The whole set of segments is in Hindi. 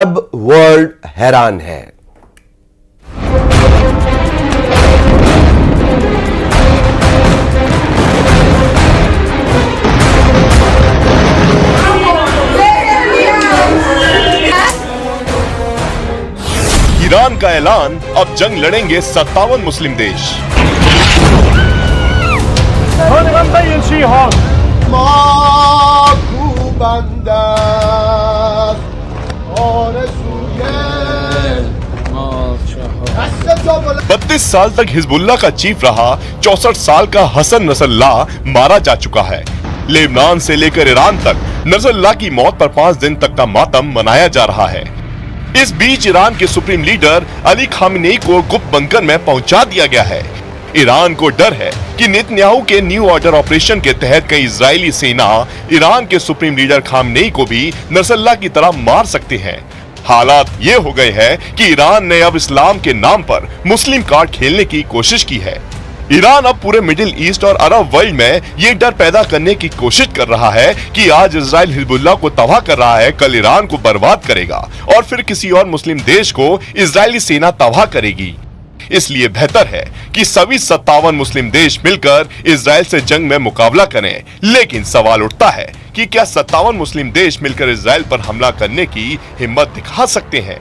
अब वर्ल्ड हैरान है। ईरान का ऐलान, अब जंग लड़ेंगे 57 मुस्लिम देश। बत्तीस साल तक हिजबुल्लाह का चीफ रहा 64 साल का हसन नसरल्लाह मारा जा चुका है। लेबनान से लेकर ईरान तक नसरल्लाह की मौत पर 5 दिन तक का मातम मनाया जा रहा है। इस बीच ईरान के सुप्रीम लीडर अली खामेनेई को गुप्त बंकर में पहुंचा दिया गया है। ईरान को डर है कि नेतन्याहू के न्यू ऑर्डर ऑपरेशन के तहत कई इजरायली सेना ईरान के सुप्रीम लीडर खामेनेई को भी नसरल्लाह की तरह मार सकते हैं। हालात ये हो गए हैं कि ईरान ने अब इस्लाम के नाम पर मुस्लिम कार्ड खेलने की कोशिश की है। ईरान अब पूरे मिडिल ईस्ट और अरब वर्ल्ड में ये डर पैदा करने की कोशिश कर रहा है कि आज इजराइल हिजबुल्लाह को तबाह कर रहा है, कल ईरान को बर्बाद करेगा और फिर किसी और मुस्लिम देश को इजरायली सेना तबाह करेगी। इसलिए बेहतर है कि सभी 57 मुस्लिम देश मिलकर इजराइल से जंग में मुकाबला करें। लेकिन सवाल उठता है कि क्या 57 मुस्लिम देश मिलकर इजराइल पर हमला करने की हिम्मत दिखा सकते हैं؟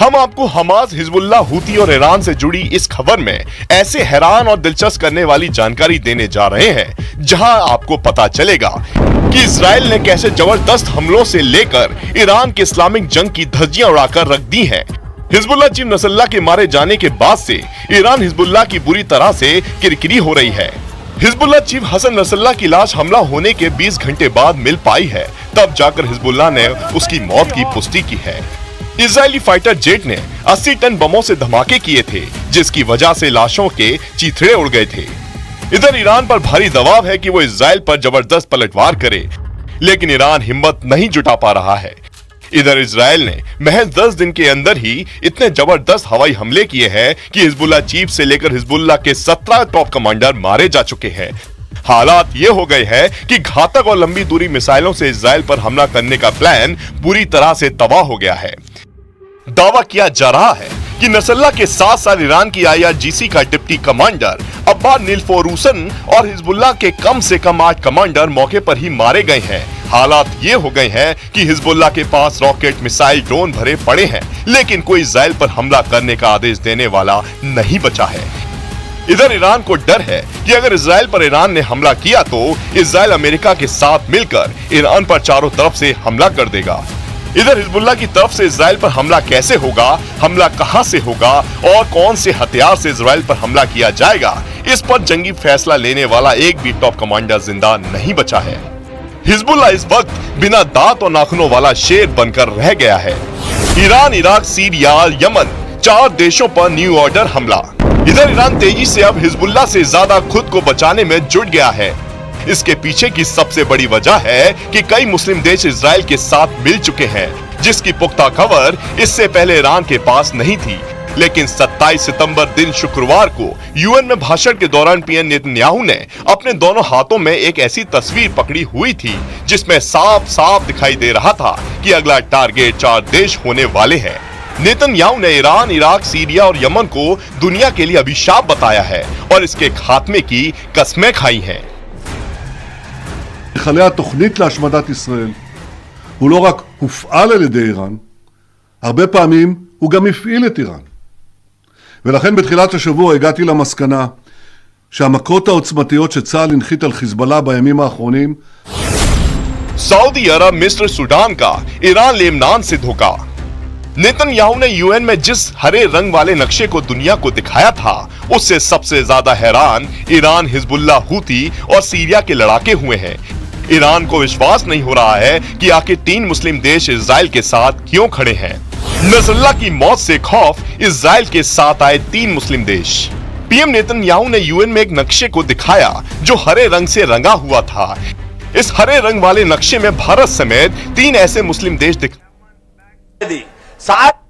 हम आपको हमास, हिजबुल्लाह, हूती और ईरान से जुड़ी इस खबर में ऐसे हैरान और दिलचस्प करने वाली जानकारी देने जा रहे हैं जहां आपको पता चलेगा कि इजराइल ने कैसे जबरदस्त हमलों से लेकर ईरान के इस्लामिक जंग की धज्जियां उड़ाकर रख दी हैं। हिजबुल्लाह चीफ नसरल्लाह के मारे जाने के बाद से ईरान हिजबुल्लाह की बुरी तरह से किरकिरी हो रही है। हिजबुल्लाह चीफ हसन नसरल्लाह की लाश हमला होने के 20 घंटे बाद मिल पाई है, तब जाकर हिजबुल्लाह ने उसकी मौत की पुष्टि की है। इजरायली फाइटर जेट ने 80 टन बमों से धमाके किए थे, जिसकी वजह से लाशों के चीथड़े उड़ गए थे। इधर ईरान पर भारी दबाव है कि वो इजराइल पर जबरदस्त पलटवार करे, लेकिन ईरान हिम्मत नहीं जुटा पा रहा है। इधर इजराइल ने महज 10 दिन के अंदर ही इतने जबरदस्त हवाई हमले किए हैं कि हिजबुल्लाह चीफ से लेकर हिजबुल्लाह के 17 टॉप कमांडर मारे जा चुके हैं। हालात ये हो गए हैं कि घातक और लंबी दूरी मिसाइलों से इजराइल पर हमला करने का प्लान पूरी तरह से तबाह हो गया है। दावा किया जा रहा है कि नसरल्लाह के साथ साथ ईरान की IRGC का डिप्टी कमांडर अब्बास निल्फोरूसन और हिजबुल्लाह के कम से कम 8 कमांडर मौके पर ही मारे गए हैं। हालात ये हो गए हैं कि हिजबुल्लाह के पास रॉकेट, मिसाइल, ड्रोन भरे पड़े हैं, लेकिन कोई इजराइल पर हमला करने का आदेश देने वाला नहीं बचा है। इधर ईरान को डर है कि अगर इजराइल पर ईरान ने हमला किया तो इजराइल अमेरिका के साथ मिलकर ईरान पर चारों तरफ से हमला कर देगा। इधर हिजबुल्लाह की तरफ से इजराइल पर हमला कैसे होगा, हमला कहां से होगा और कौन से हथियार से इजराइल पर हमला किया जाएगा, इस पर जंगी फैसला लेने वाला एक भी टॉप कमांडर जिंदा नहीं बचा है। हिजबुल्लाह इस वक्त बिना दांत और नाखूनों वाला शेर बनकर रह गया है। ईरान, इराक, सीरिया, यमन, 4 देशों पर न्यू ऑर्डर हमला। इधर ईरान तेजी से अब हिजबुल्लाह से ज्यादा खुद को बचाने में जुट गया है। इसके पीछे की सबसे बड़ी वजह है कि कई मुस्लिम देश इजराइल के साथ मिल चुके हैं, जिसकी पुख्ता खबर इससे पहले ईरान के पास नहीं थी। लेकिन 27 सितंबर दिन शुक्रवार को UN में भाषण के दौरान PM नेतन्याहू ने अपने दोनों हाथों में एक ऐसी तस्वीर पकड़ी हुई थी जिसमें साफ साफ दिखाई दे रहा था कि अगला टारगेट 4 देश होने वाले हैं। नेतन्याहू ने ईरान, इराक, सीरिया और यमन को दुनिया के लिए अभिशाप बताया है और इसके खात्मे की कस्में खाई हैं। חליה התוכנית להשמדת ישראל הוא לא רק הופעל על ידי איראן, הרבה פעמים הוא גם הפעיל את איראן. ולכן בתחילת השבוע הגעתי למסקנה שהמכות העוצמתיות שצה"ל הנחית על חיזבאללה בימים האחרונים सऊदी अरब, मिस्र, सूडान का ईरान, लेबनान से धोखा। नेतन्याहू ने UN में जिस हरे रंग वाले नक्शे को दुनिया को दिखाया था, उससे सबसे ज्यादा हैरान ईरान, हिजबुल्लाह, हूती और सीरिया के लड़ाके हुए हैं। ईरान को विश्वास नहीं हो रहा है कि आखिर 3 मुस्लिम देश इजराइल के साथ क्यों खड़े हैं। नसरल्लाह की मौत से खौफ इजराइल के साथ आए 3 मुस्लिम देश। PM नेतन्याहू ने UN में एक नक्शे को दिखाया जो हरे रंग से रंगा हुआ था। इस हरे रंग वाले नक्शे में भारत समेत 3 ऐसे मुस्लिम देश दिख साथ